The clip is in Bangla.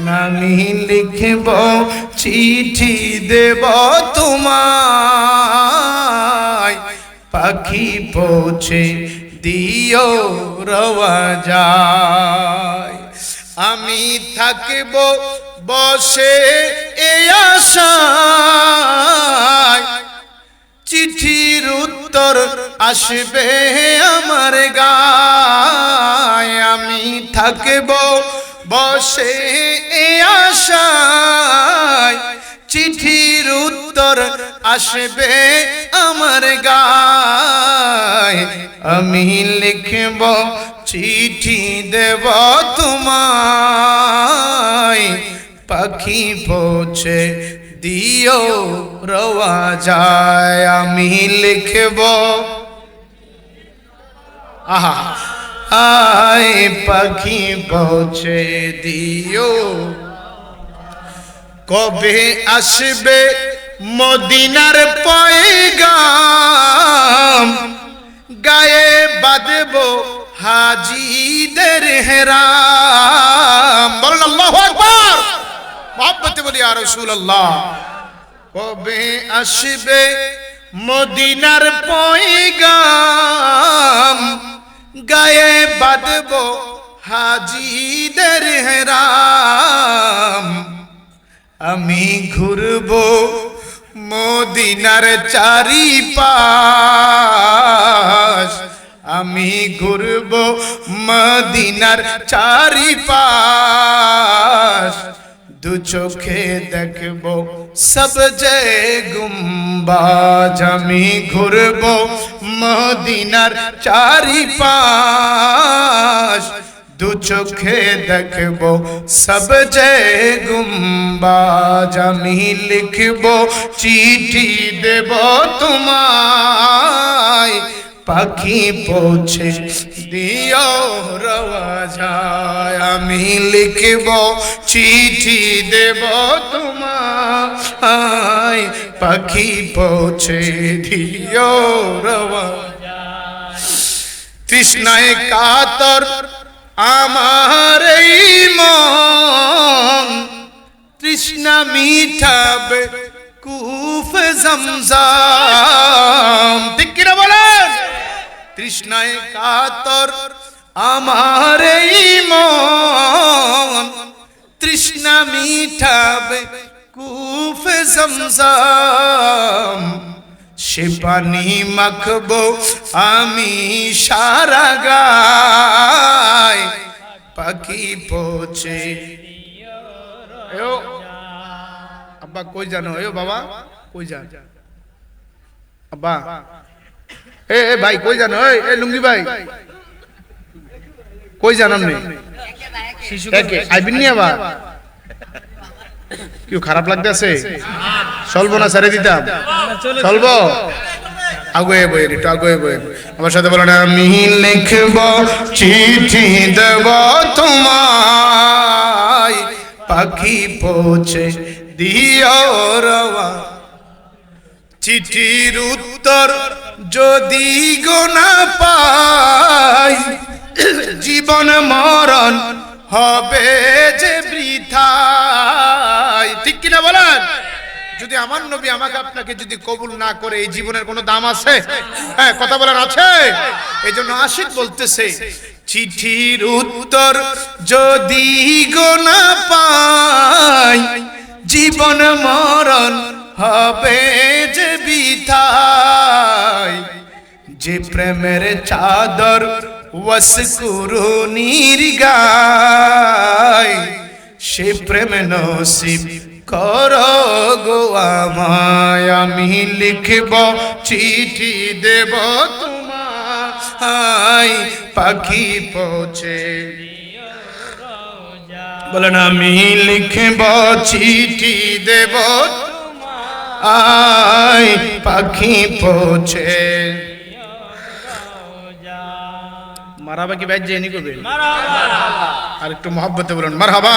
আমি লিখব চিঠি দেব তোমায়, পাখি পৌঁছে দিও রওয়াজায়। আমি থাকব বসে এই আশায়, চিঠির উত্তর আসবে আমার গায়। আমি থাকব বসে এই আশায়, চিঠির উত্তর আসবে আমার গায়। আমি লিখব চিঠি দেব তোমায়, পাখি পৌঁছে দিও রওয়াজায়। আমি লিখব আহা আয়, পাখি পৌঁছে দিও। কবে আসবে মদিনার পয়গাম, গায়ে বাঁধব হাজিদের হেরাম। বলুন আল্লাহু আকবার, মহব্বতে বলি ইয়া রাসূলুল্লাহ। কবে আসবে মদিনার পয়গাম, গায়ে বাঁধব হাজিদের হেরাম। আমি ঘুরব মদিনার চারিপাশ, আমি ঘুরব মদিনার চারিপাশ। দু চোখে দেখব সবজে গুম্বাজ। আমি ঘুরব মদিনার চারিপাশ, দু চোখে দেখব সবজে গুম্বাজ। আমি লিখব চিঠি দেব তোমায়, পাখি পৌঁছে দিও রওয়াজায়। আমি লিখব চিঠি দেব তোমায়, পাখি পৌঁছে দিও রওয়াজায়। তৃষ্ণায় কাতর আমার এই মন, তৃষ্ণা মিঠাবে কূফ জমজম। ঠিক কিনা বলেন? তৃষ্ণায় কাতর আমার এই মন, তৃষ্ণা মিঠাবে কূফ জমজম। সে পানি মাখবো আমি সারা গায়, পাখি পৌঁছে। আব্বা কই জানো? এ বাবা কই যান? আব্বা এ ভাই কই জানো? এ লুঙ্গি ভাই কই যান আপনি? আইবিন নি আবার? কেউ খারাপ লাগতেছে? চলবো না ছেড়ে দিতাম? চলবো? আগুয়ে বই একটু আগুয়ে বই আমার সাথে বলেন। আমি লিখব চিঠি দেব তোমায়, পাখি পৌঁছে দিও রওয়া। চিঠির উত্তর যদি গো না পাই, জীবন মরণ হবে যে বৃথায়। ঠিক কিনা বলেন? যদি আমার নবী আমাকে আপনাকে যদি কবুল না করে, এই জীবনের কোনো দাম আছে? হ্যাঁ, কথা বলেন আছে? এই জন্য আশিক বলতেছে, চিঠির উত্তর যদি গো না পাই, জীবন মরণ হবে যে বৃথায়। যে প্রেমের চাদর ওয়াসকুরুনির গায়, সে প্রেম নসিব করো গো আমায়। আমি লিখব চিঠি দেব তোমায়, পাখি পৌঁছে। বলেন আমি লিখব চিঠি দেব তোমায়, পাখি পৌঁছে। মারহাবা কি ভাই জেনি করবে? আর একটু মহব্বতে বলুন মারহাবা।